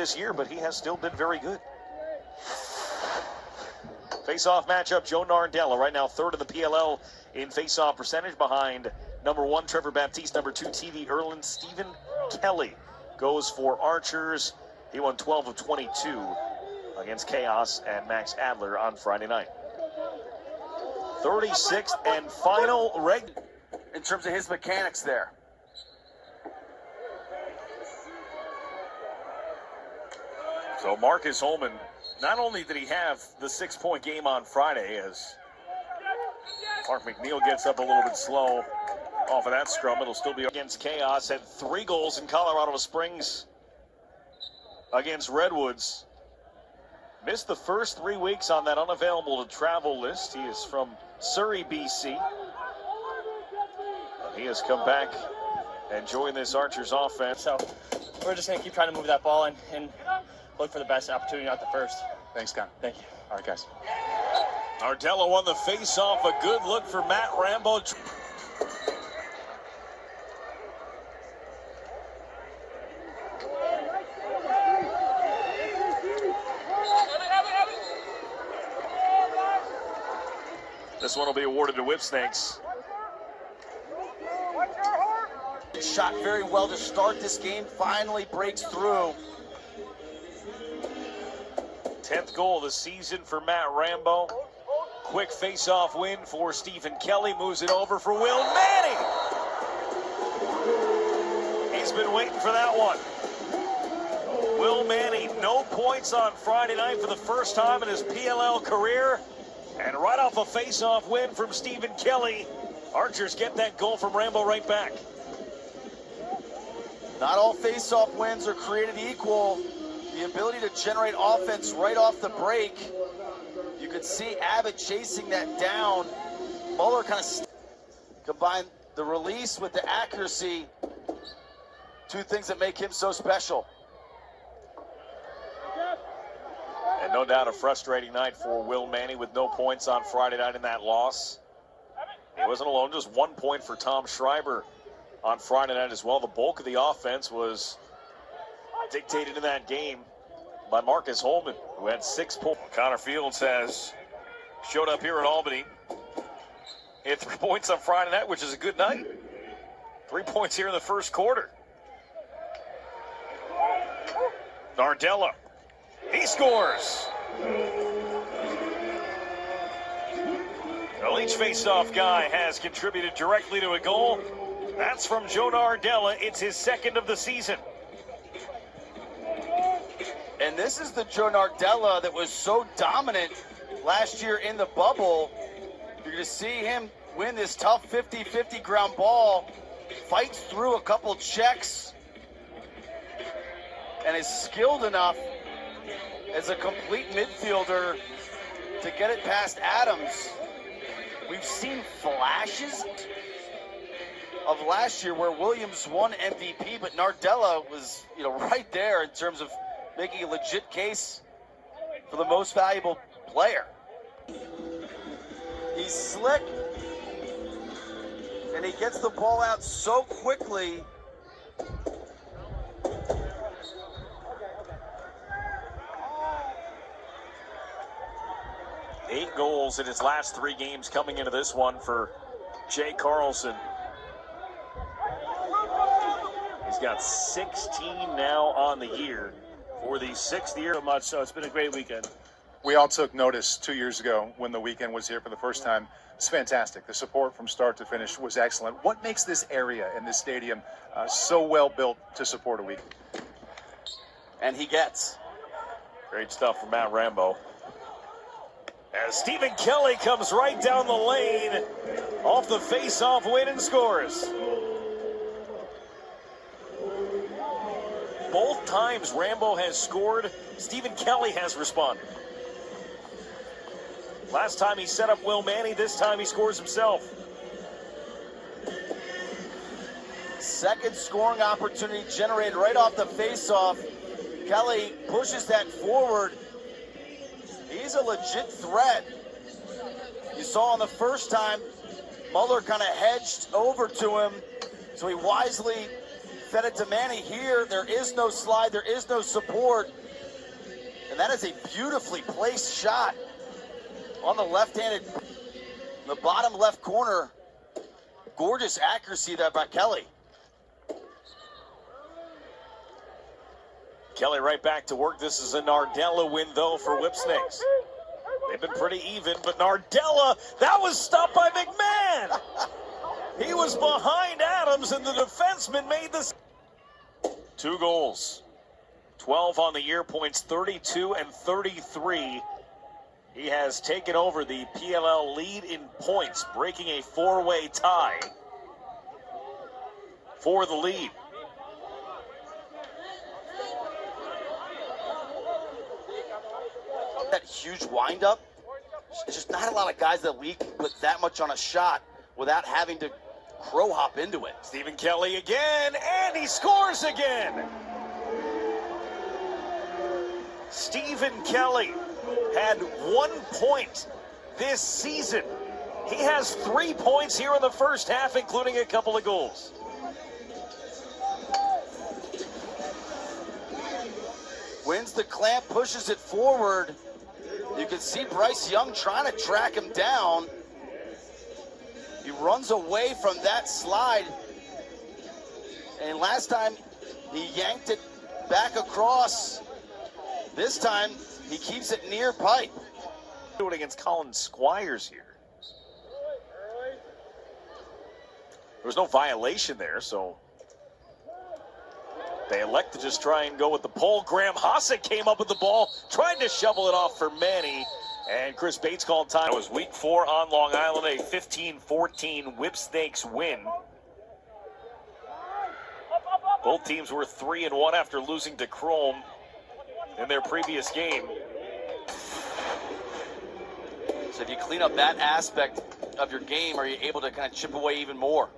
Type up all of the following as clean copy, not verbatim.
this year, but he has still been very good. Face-off matchup, Joe Nardella, right now third in the PLL in face-off percentage, behind number 1, Trevor Baptiste, number 2, TV Erlin. Stephen Kelly goes for Archers. He won 12 of 22 against Chaos and Max Adler on Friday night. 36th and final reg in terms of his mechanics there. So Marcus Holman, not only did he have the 6-point game on Friday, as Mark McNeil gets up a little bit slow off of that scrum, it'll still be against Chaos. Had 3 goals in Colorado Springs against Redwoods. Missed the first 3 weeks on that unavailable to travel list. He is from Surrey, BC. He has come back and joined this Archers offense. So we're just going to keep trying to move that ball and look for the best opportunity out the first. Thanks, Con. Thank you. All right, guys. Nardella won the face-off. A good look for Matt Rambo. This one will be awarded to Whipsnakes. Shot very well to start this game, finally breaks through. 10th goal of the season for Matt Rambo. Quick face-off win for Stephen Kelly. Moves it over for Will Manning. He's been waiting for that one. Will Manning, no points on Friday night for the first time in his PLL career. And right off a face-off win from Stephen Kelly, Archers get that goal from Rambo right back. Not all face-off wins are created equal. The ability to generate offense right off the break. You could see Abbott chasing that down. Muller kind of combined the release with the accuracy. 2 things that make him so special. And no doubt a frustrating night for Will Manning with no points on Friday night in that loss. He wasn't alone, just 1 point for Tom Schreiber on Friday night as well. The bulk of the offense was dictated in that game by Marcus Holman, who had 6 points. Connor Fields has showed up here in Albany. He had 3 points on Friday night, which is a good night. 3 points here in the first quarter. Nardella, he scores. Well, each face-off guy has contributed directly to a goal. That's from Joe Nardella. It's his 2nd of the season. And this is the Joe Nardella that was so dominant last year in the bubble. You're going to see him win this tough 50-50 ground ball, fights through a couple checks, and is skilled enough as a complete midfielder to get it past Adams. We've seen flashes of last year where Williams won MVP, but Nardella was, right there in terms of making a legit case for the most valuable player. He's slick, and he gets the ball out so quickly. Eight goals in his last 3 games coming into this one for Jay Carlson. He's got 16 now on the year for the 6th year. So much, so it's been a great weekend. We all took notice 2 years ago when the weekend was here for the first time. It's fantastic. The support from start to finish was excellent. What makes this area and this stadium so well built to support a week? And he gets. Great stuff from Matt Rambo. As Stephen Kelly comes right down the lane off the face-off win and scores. Both times Rambo has scored, Stephen Kelly has responded. Last time he set up Will Manning, this time he scores himself. 2nd scoring opportunity generated right off the face-off. Kelly pushes that forward. He's a legit threat. You saw on the first time, Muller kind of hedged over to him, so he wisely fed it to Manny here. There is no slide, there is no support. And that is a beautifully placed shot on the left-handed, the bottom left corner. Gorgeous accuracy there by Kelly. Kelly right back to work. This is a Nardella win, though, for Whipsnakes. They've been pretty even, but Nardella, that was stopped by McMahon. He was behind Adams, and the defenseman made this. 2 goals. 12 on the year, points 32 and 33. He has taken over the PLL lead in points, breaking a 4-way tie for the lead. That huge windup. There's just not a lot of guys that lead with that much on a shot without having to crow hop into it. Stephen Kelly again, and he scores again. Stephen Kelly had 1 point this season. He has 3 points here in the first half, including a couple of goals. Wins the clamp, pushes it forward. You can see Bryce Young trying to track him down. He runs away from that slide. And last time he yanked it back across. This time he keeps it near pipe. Do it against Colin Squires here. There was no violation there, so they elect to just try and go with the pole. Graham Hasek came up with the ball, tried to shovel it off for Manny, and Chris Bates called time. It was week 4 on Long Island, a 15-14 Whipsnakes win. Both teams were 3-1 after losing to Chrome in their previous game. So if you clean up that aspect of your game, are you able to kind of chip away even more?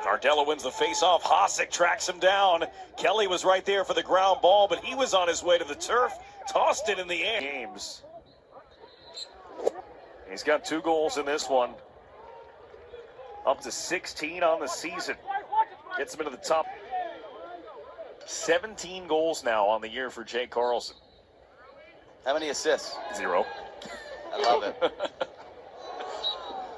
Nardella wins the face-off. Hasek tracks him down. Kelly was right there for the ground ball, but he was on his way to the turf. Tossed it in the air. Games. He's got 2 goals in this one. Up to 16 on the season. Gets him into the top. 17 goals now on the year for Jay Carlson. How many assists? 0. I love it.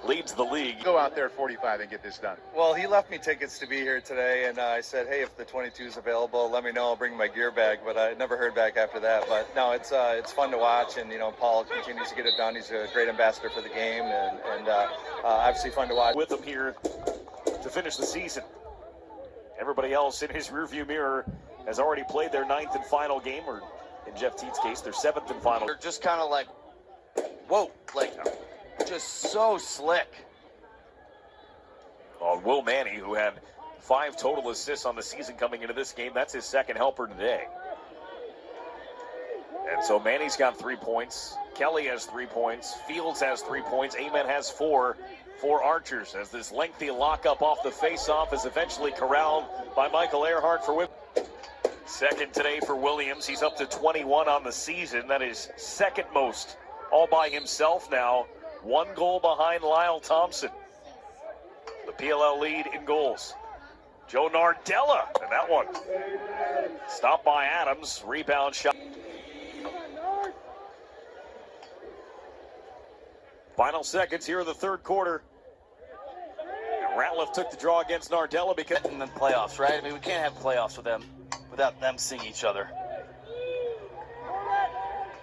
Leads the league. Go out there at 45 and get this done. Well, he left me tickets to be here today, and I said, hey, if the 22 is available, let me know. I'll bring my gear bag. But I never heard back after that. But no, it's fun to watch, and Paul continues to get it done. He's a great ambassador for the game, and obviously fun to watch. With him here to finish the season. Everybody else in his rearview mirror has already played their 9th and final game, or in Jeff Teet's case, their 7th and final. They're just kind of like, whoa, like just so slick. On Will Manny, who had 5 total assists on the season coming into this game. That's his 2nd helper today. And so Manny's got 3 points. Kelly has 3 points. Fields has 3 points. Amen has 4 for Archers, as this lengthy lockup off the face-off is eventually corralled by Michael Earhart for Whip. 2nd today for Williams. He's up to 21 on the season. That is 2nd most all by himself now. 1 goal behind Lyle Thompson. The PLL lead in goals. Joe Nardella, and that one stopped by Adams. Rebound shot. Final seconds here in the 3rd quarter. And Ratliff took the draw against Nardella because In the playoffs, right? I mean, we can't have playoffs with them without them seeing each other.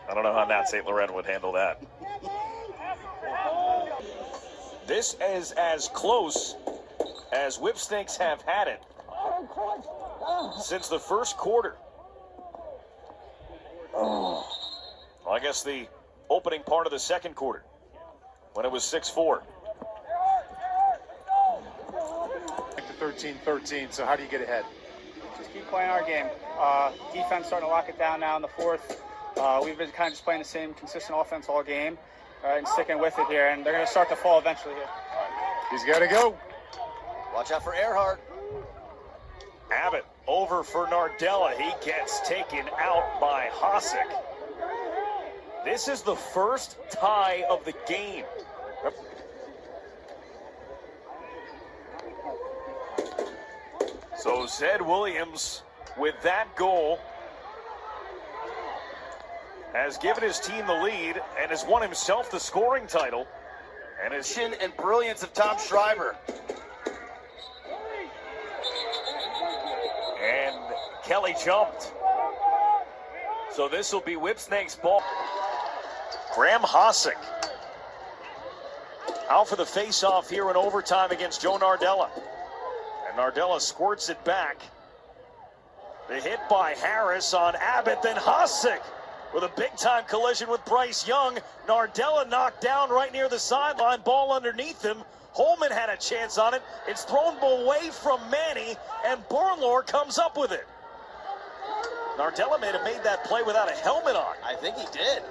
I don't know how Nat St. Laurent would handle that. This is as close as Whipsnakes have had it since the 1st quarter. Well, I guess the opening part of the 2nd quarter, when it was 6-4. To 13-13, so how do you get ahead? Just keep playing our game. Defense starting to lock it down now in the 4th. We've been kind of just playing the same consistent offense all game and sticking with it here, and they're going to start to fall eventually here. He's got to go. Watch out for Earhart. Abbott over for Nardella. He gets taken out by Hasek. This is the first tie of the game. So Zed Williams, with that goal, has given his team the lead and has won himself the scoring title. And his And brilliance of Tom Schreiber. And Kelly jumped. So this will be Whipsnakes ball. Graham Hossack out for the face-off here in overtime against Joe Nardella. And Nardella squirts it back. The hit by Harris on Abbott, then Hossack with a big-time collision with Bryce Young. Nardella knocked down right near the sideline, ball underneath him. Holman had a chance on it. It's thrown away from Manny, and Bornlor comes up with it. Nardella may have made that play without a helmet on. I think he did.